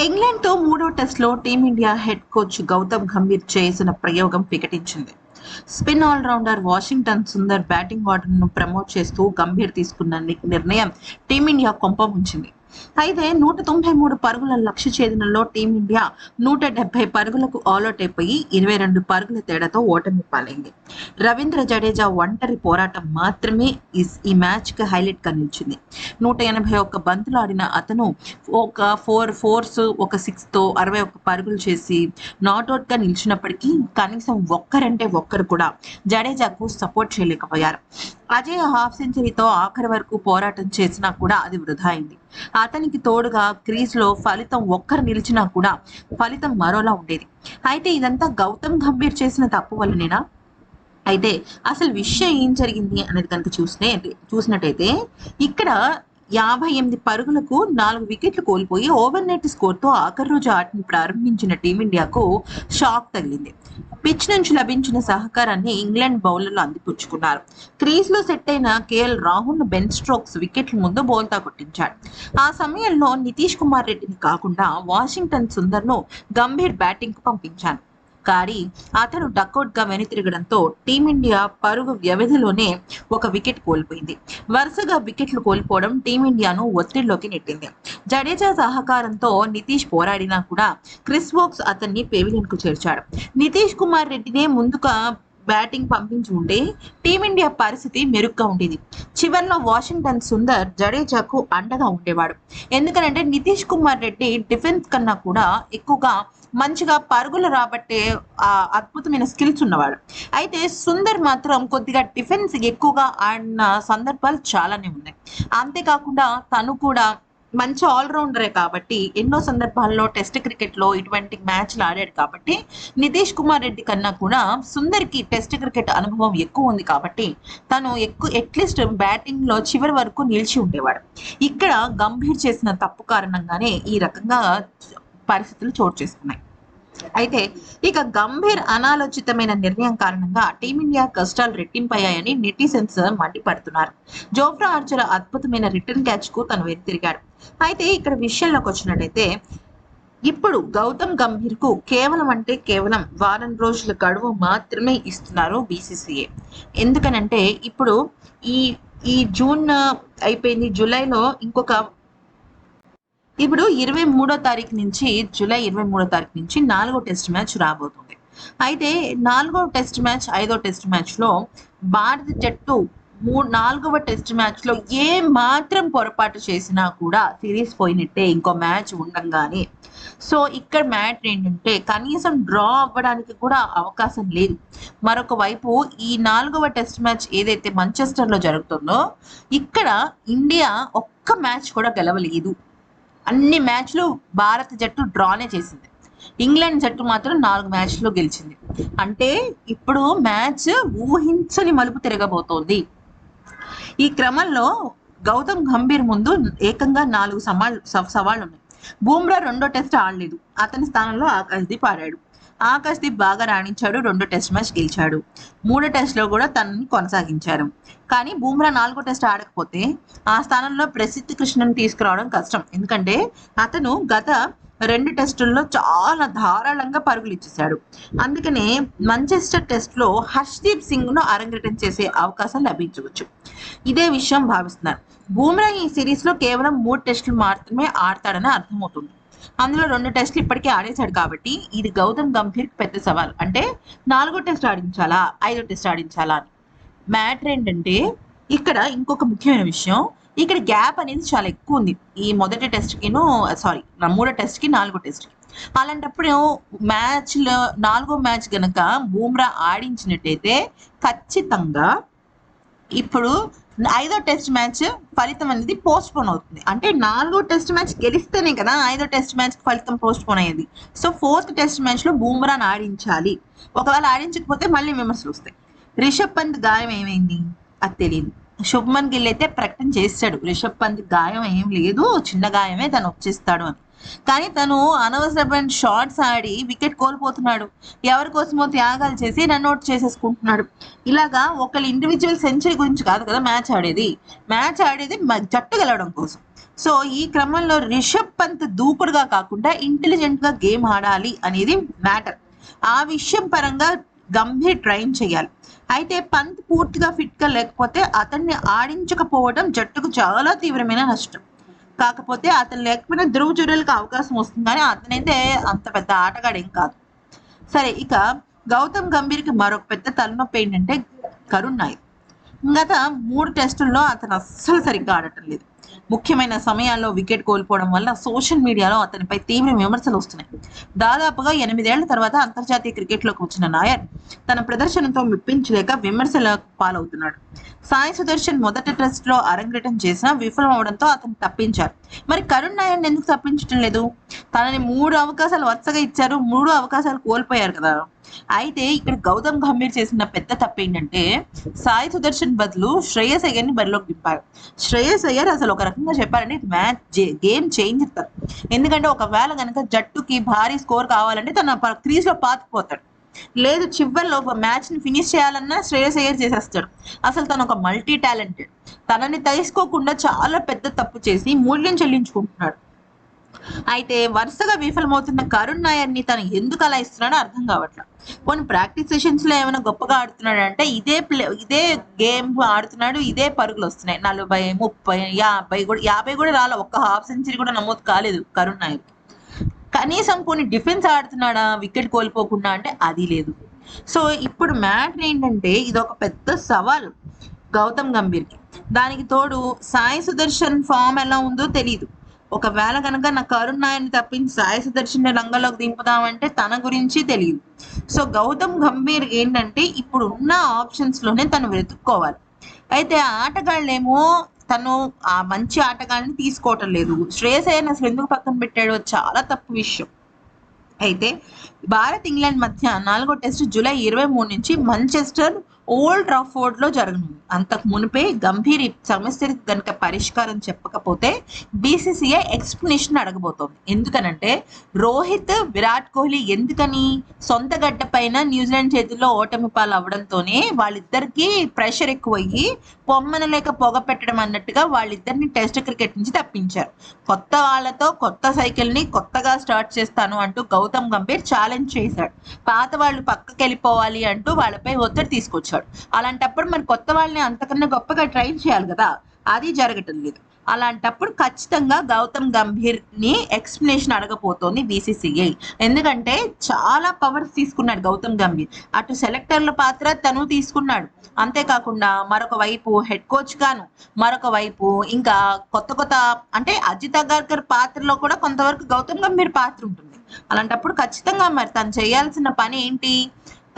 ఇంగ్లాండ్తో మూడో టెస్ట్లో team India head coach Gautam Gambhir చేసిన ప్రయోగం వికటించింది. Spin allrounder Washington Sundar batting ఆర్డర్ను ప్రమోట్ చేస్తూ గంభీర్ తీసుకున్న నిర్ణయం టీమిండియా కొంపముంచింది. అయితే 193 పరుగుల లక్ష్య ఛేదనలో టీమిండియా 170 పరుగులకు ఆల్అౌట్ అయిపోయి 22 పరుగుల తేడాతో ఓటమి పాలైంది. రవీంద్ర జడేజా ఒంటరి పోరాటం మాత్రమే ఈ మ్యాచ్ కి హైలైట్ గా నిలిచింది. 181 బంతులు ఆడిన అతను ఒక 4 ఫోర్స్ ఒక 6 తో 61 పరుగులు చేసి నాట్అవుట్ గా నిలిచినప్పటికీ కనీసం ఒక్కరంటే ఒక్కరు కూడా జడేజాకు సపోర్ట్ చేయలేకపోయారు. అజయ్ హాఫ్ సెంచరీతో ఆఖరి వరకు పోరాటం చేసినా కూడా అది వృధా అయింది. అతనికి తోడుగా క్రీజ్ లో ఫలితం ఒక్కరు నిలిచినా కూడా ఫలితం మరోలా ఉండేది. అయితే ఇదంతా గౌతమ్ గంభీర్ చేసిన తప్పు వల్లనేనా? అయితే అసలు విషయం ఏం జరిగింది అనేది కనుక చూసినట్టయితే ఇక్కడ 58 పరుగులకు 4 వికెట్లు కోల్పోయి ఓవర్ నెట్ స్కోర్ తో ఆఖరి రోజు ఆటను ప్రారంభించిన టీమిండియాకు షాక్ తగిలింది. పిచ్ నుంచి లభించిన సహకారాన్ని ఇంగ్లాండ్ బౌలర్లు అందిపుచ్చుకున్నారు. క్రీజ్ లో సెట్ అయిన కేఎల్ రాహుల్ బెన్ స్ట్రోక్స్ వికెట్ల ముందు బౌల్తా కొట్టించాడు. ఆ సమయంలో నితీష్ కుమార్ రెడ్డిని కాకుండా వాషింగ్టన్ సుందర్ ను గంభీర్ బ్యాటింగ్ కు పంపించాను. కానీ అతను డక్అవుట్ గా వెనుతిరగడంతో టీమిండియా పరుగు వ్యవధిలోనే ఒక వికెట్ కోల్పోయింది. వరుసగా వికెట్లు కోల్పోవడం టీమిండియాను ఒత్తిడిలోకి నెట్టింది. జడేజా సహకారంతో నితీష్ పోరాడినా కూడా క్రిస్ వోక్స్ అతన్ని పెవిలియన్ కు చేర్చాడు. నితీష్ కుమార్ రెడ్డినే ముందుగా బ్యాటింగ్ పంపించి ఉంటే టీమిండియా పరిస్థితి మెరుగ్గా ఉండేది. చివరిలో వాషింగ్టన్ సుందర్ జడేజాకు అండగా ఉండేవాడు. ఎందుకంటే నితీష్ కుమార్ రెడ్డి డిఫెన్స్ కన్నా కూడా ఎక్కువగా మంచిగా పరుగులు రాబట్టే అద్భుతమైన స్కిల్స్ ఉన్నవాడు. అయితే సుందర్ మాత్రం కొద్దిగా డిఫెన్స్ ఎక్కువగా ఆడిన సందర్భాలు చాలానే ఉన్నాయి. అంతేకాకుండా తను కూడా మంచి ఆల్రౌండరే కాబట్టి ఎన్నో సందర్భాల్లో టెస్ట్ క్రికెట్ లో ఇటువంటి మ్యాచ్లు ఆడాడు కాబట్టి నితీష్ కుమార్ రెడ్డి కన్నా కూడా సుందర్ కి టెస్ట్ క్రికెట్ అనుభవం ఎక్కువ ఉంది కాబట్టి తను అట్లీస్ట్ బ్యాటింగ్ లో చివరి వరకు నిలిచి ఉండేవాడు. ఇక్కడ గంభీర్ చేసిన తప్పు కారణంగానే ఈ రకంగా పరిస్థితులు చోటు చేసుకున్నాయి. అయితే ఇక గంభీర్ అనాలోచితమైన నిర్ణయం కారణంగా టీమిండియా కష్టాలు రెట్టింపయ్యాయని నెటిజన్స్ మండిపడుతున్నారు. జోఫ్రా ఆర్చర్ అద్భుతమైన రిటర్న్ క్యాచ్ కు తను వెనుతిరిగాడు. అయితే ఇక్కడ విషయంలోకి వచ్చినట్టయితే ఇప్పుడు గౌతమ్ గంభీర్ కు కేవలం వారం రోజుల గడువు మాత్రమే ఇస్తున్నారు బీసీసీఐ. ఎందుకనంటే ఇప్పుడు ఈ జూన్ అయిపోయింది, జూలైలో ఇప్పుడు 23వ తారీఖు నుంచి జూలై 23వ తారీఖు నుంచి 4వ టెస్ట్ మ్యాచ్ రాబోతుంది. అయితే 4వ టెస్ట్ మ్యాచ్ 5వ టెస్ట్ మ్యాచ్ లో భారత జట్టు 4వ టెస్ట్ మ్యాచ్ లో ఏ మాత్రం పొరపాటు చేసినా కూడా సిరీస్ పోయినట్టే ఇంకో మ్యాచ్ ఉండంగానే. సో ఇక్కడ మ్యాచ్ ఏంటంటే కనీసం డ్రా అవ్వడానికి కూడా అవకాశం లేదు. మరొక వైపు ఈ 4వ టెస్ట్ మ్యాచ్ ఏదైతే మాంచెస్టర్ లో జరుగుతుందో ఇక్కడ ఇండియా ఒక్క మ్యాచ్ కూడా గెలవలేదు. అన్ని మ్యాచ్లు భారత జట్టు డ్రానే చేసింది. ఇంగ్లాండ్ జట్టు మాత్రం 4 మ్యాచ్లు గెలిచింది. అంటే ఇప్పుడు మ్యాచ్ ఊహించని మలుపు తిరగబోతోంది. ఈ క్రమంలో గౌతమ్ గంభీర్ ముందు ఏకంగా 4 సవాళ్లు ఉన్నాయి. బూమ్రా 2వ టెస్ట్ ఆడలేదు. అతని స్థానంలో ఆకాశ్దీప్ ఆడాడు. ఆకాశ్దీప్ బాగా రాణించాడు. 2వ టెస్ట్ మ్యాచ్ గెలిచాడు. 3వ టెస్ట్ లో కూడా తనని కొనసాగించారు. కానీ బూమ్రా 4వ టెస్ట్ ఆడకపోతే ఆ స్థానంలో ప్రసిద్ధ్ కృష్ణను తీసుకురావడం కష్టం. ఎందుకంటే అతను గత 2 టెస్టుల్లో చాలా ధారాళంగా పరుగులు ఇచ్చేశాడు. అందుకనే మాంచెస్టర్ టెస్ట్ లో హర్షదీప్ సింగ్ ను అరంగేట్రం చేసే అవకాశం లభించవచ్చు. ఇదే విషయం భావిస్తున్నారు. బూమ్రా ఈ సిరీస్ లో కేవలం 3 టెస్టులు మాత్రమే ఆడతాడని అర్థమవుతుంది. అందులో 2 టెస్టులు ఇప్పటికే ఆడేశాడు కాబట్టి ఇది గౌతమ్ గంభీర్ పెద్ద సవాల్. అంటే 4వ టెస్ట్ ఆడించాలా 5వ టెస్ట్ ఆడించాలా అని. మ్యాటర్ ఏంటంటే ఇక్కడ ఇంకొక ముఖ్యమైన విషయం, ఇక్కడ గ్యాప్ అనేది చాలా ఎక్కువ ఉంది ఈ మొదటి టెస్ట్ కిను 3వ టెస్ట్ కి 4వ టెస్ట్ కి. అలాంటప్పుడు మ్యాచ్లో 4వ మ్యాచ్ గనక బూమ్రా ఆడించినట్టయితే ఖచ్చితంగా ఇప్పుడు 5వ టెస్ట్ మ్యాచ్ ఫలితం అనేది పోస్ట్ పోన్ అవుతుంది. అంటే 4వ టెస్ట్ మ్యాచ్ గెలిస్తేనే కదా 5వ టెస్ట్ మ్యాచ్ ఫలితం పోస్ట్ పోన్ అయ్యేది. సో 4th టెస్ట్ మ్యాచ్ లో బూమ్రాను ఆడించాలి. ఒకవేళ ఆడించకపోతే మళ్ళీ విమర్శలు వస్తాయి. రిషబ్ పంత్ గాయం ఏమైంది అది తెలియదు. శుభ్మన్ గిల్ అయితే ప్రకటన చేశాడు రిషబ్ పంత్ గాయం ఏం లేదు, చిన్న గాయమే, తను వచ్చేస్తాడు అని. కానీ తను అనవసరమైన షాట్స్ ఆడి వికెట్ కోల్పోతున్నాడు. ఎవరి కోసమో త్యాగాలు చేసి రన్అట్ చేసేసుకుంటున్నాడు. ఇలాగా ఒకళ్ళ ఇండివిజువల్ సెంచరీ గురించి కాదు కదా మ్యాచ్ ఆడేది జట్టు గెలవడం కోసం. సో ఈ క్రమంలో రిషబ్ పంత్ దూకుడుగా కాకుండా ఇంటెలిజెంట్ గా గేమ్ ఆడాలి అనేది మ్యాటర్. ఆ విషయం పరంగా గంభీర్ ట్రైన్ చేయాలి. అయితే పంత్ పూర్తిగా ఫిట్ గా లేకపోతే అతన్ని ఆడించకపోవడం జట్టుకు చాలా తీవ్రమైన నష్టం. కాకపోతే అతను లేకపోయినా ధ్రువ్ జురేల్కి అవకాశం వస్తుంది, కానీ అతనైతే అంత పెద్ద ఆటగాడేం కాదు. సరే, ఇక గౌతమ్ గంభీర్కి మరొక పెద్ద తలనొప్పి ఏంటంటే కరుణ్ నాయర్. గత 3 టెస్టుల్లో అతను అస్సలు సరిగ్గా ఆడటం లేదు. ముఖ్యమైన సమయాల్లో వికెట్ కోల్పోవడం వల్ల సోషల్ మీడియాలో అతనిపై తీవ్ర విమర్శలు వస్తున్నాయి. దాదాపుగా 8 ఏళ్ల తర్వాత అంతర్జాతీయ క్రికెట్లోకి వచ్చిన నాయర్ తన ప్రదర్శనతో మెప్పించలేక విమర్శల పాలవుతున్నాడు. సాయి సుదర్శన్ మొదటి టెస్టులో అరంగేటం చేసినా విఫలం అవడంతో అతను తప్పించారు. మరి కరుణ్ నాయర్ని ఎందుకు తప్పించడం లేదు? తనని 3 అవకాశాలు వరుసగా ఇచ్చారు, 3 అవకాశాలు కోల్పోయారు కదా. అయితే ఇక్కడ గౌతమ్ గంభీర్ చేసిన పెద్ద తప్పు ఏంటంటే సాయి సుదర్శన్ బదులు శ్రేయస్ అయ్యర్ ని బరిలోకి దింపారు. శ్రేయస్ అయ్యర్ అసలు ఒక రకంగా చెప్పాలంటే గేమ్ చేంజర్ తను. ఎందుకంటే ఒకవేళ కనుక జట్టుకి భారీ స్కోర్ కావాలంటే తన క్రీజ్ లో పాతుకుపోతాడు. లేదు, చివరిలో ఒక మ్యాచ్ ని ఫినిష్ చేయాలన్నా శ్రేయస్ అయ్యర్ చేసేస్తాడు. అసలు తను ఒక మల్టీ టాలెంటెడ్. తనని తెలుసుకోకుండా చాలా పెద్ద తప్పు చేసి మూల్యం చెల్లించుకుంటున్నాడు. అయితే వరుసగా విఫలమవుతున్న కరుణ్ నాయర్ ని తను ఎందుకు అలా ఇస్తున్నాడో అర్థం కావట్లేదు. కొన్ని ప్రాక్టీస్ సెషన్స్ లో ఏమైనా గొప్పగా ఆడుతున్నాడు అంటే ఇదే గేమ్ ఆడుతున్నాడు, ఇదే పరుగులు వస్తున్నాయి. 40, 30, 50 కూడా రాలే. ఒక్క హాఫ్ సెంచరీ కూడా నమోదు కాలేదు కరుణ్ నాయర్. కనీసం కొన్ని డిఫెన్స్ ఆడుతున్నాడా వికెట్ కోల్పోకుండా అంటే అది లేదు. సో ఇప్పుడు మ్యాటర్ ఏంటంటే ఇది ఒక పెద్ద సవాల్ గౌతమ్ గంభీర్కి. దానికి తోడు సాయి సుదర్శన్ ఫామ్ ఎలా ఉందో తెలియదు. ఒకవేళ కనుక నా కరుణ్ నాయర్ని తప్పించి సాయి సుదర్శన్ రంగంలోకి దింపుదామంటే తన గురించి తెలియదు. సో గౌతమ్ గంభీర్ ఏంటంటే ఇప్పుడు ఉన్న ఆప్షన్స్ లోనే తను వెతుక్కోవాలి. అయితే ఆటగాళ్ళేమో తను ఆ మంచి ఆటగాళ్ళని తీసుకోవటం లేదు. శ్రేయస్ అయ్యర్ని అసలు ఎందుకు పక్కన పెట్టాడో చాలా తప్పు విషయం. అయితే భారత్ ఇంగ్లాండ్ మధ్య 4వ టెస్ట్ జూలై 23 నుంచి మాంచెస్టర్ ఓల్డ్ ట్రాఫోర్డ్ లో జరగనుంది. అంతకు మునిపే గంభీర్ సమస్యకి కనుక పరిష్కారం చెప్పకపోతే బీసీసీఐ ఎక్స్ప్లెనేషన్ అడగబోతోంది. ఎందుకనంటే రోహిత్, విరాట్ కోహ్లీ ఎందుకని సొంత గడ్డ పైన న్యూజిలాండ్ చేతుల్లో ఓటమి పాలు అవ్వడంతోనే వాళ్ళిద్దరికి ప్రెషర్ ఎక్కువయ్యి పొమ్మన లేక పొగ పెట్టడం అన్నట్టుగా వాళ్ళిద్దరిని టెస్ట్ క్రికెట్ నుంచి తప్పించారు. కొత్త వాళ్ళతో కొత్త సైకిల్ ని కొత్తగా స్టార్ట్ చేస్తాను అంటూ గౌతమ్ గంభీర్ ఛాలెంజ్ చేశాడు. పాత వాళ్ళు పక్కకి వెళ్ళిపోవాలి అంటూ వాళ్ళపై ఒత్తిడి తీసుకొచ్చాడు. అలాంటప్పుడు మరి కొత్త వాళ్ళని అంతకన్నా గొప్పగా ట్రైన్ చేయాలి కదా, అది జరగటం లేదు. అలాంటప్పుడు ఖచ్చితంగా గౌతమ్ గంభీర్ ని ఎక్స్ప్లెనేషన్ అడగపోతోంది బీసీసీఐ. ఎందుకంటే చాలా పవర్స్ తీసుకున్నాడు గౌతమ్ గంభీర్. అటు సెలెక్టర్ల పాత్ర తను తీసుకున్నాడు, అంతేకాకుండా మరొక వైపు హెడ్ కోచ్ గాను, మరొక వైపు ఇంకా కొత్త అంటే అజిత్ అగర్కర్ పాత్రలో కూడా కొంతవరకు గౌతమ్ గంభీర్ పాత్ర ఉంటుంది. అలాంటప్పుడు ఖచ్చితంగా మరి తను చేయాల్సిన పని ఏంటి?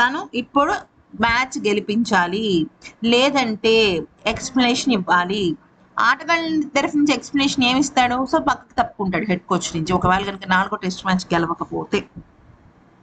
తను ఇప్పుడు మ్యాచ్ గెలిపించాలి, లేదంటే ఎక్స్ప్లెనేషన్ ఇవ్వాలి. ఆటగాళ్ళ తరఫు నుంచి ఎక్స్ప్లెనేషన్ ఏమి ఇస్తాడు? సో పక్కకు తప్పుకుంటాడు హెడ్ కోచ్ నుంచి, ఒకవేళ కనుక 4వ టెస్ట్ మ్యాచ్ గెలవకపోతే.